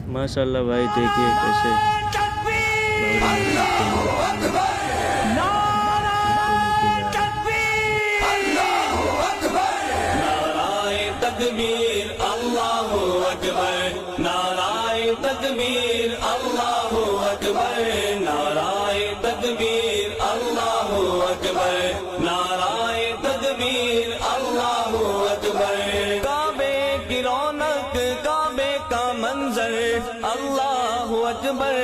माशाल्लाह भाई, देखिए कैसे तकबीर अल्लाहु अकबर, नाराए तकबीर अल्लाहु अकबर, नाराए तकबीर अल्लाहु अकबर, नाराए तकबीर अल्लाहु अकबर। काबे की रौनक, काबे का मंजर, अल्लाहु अकबर।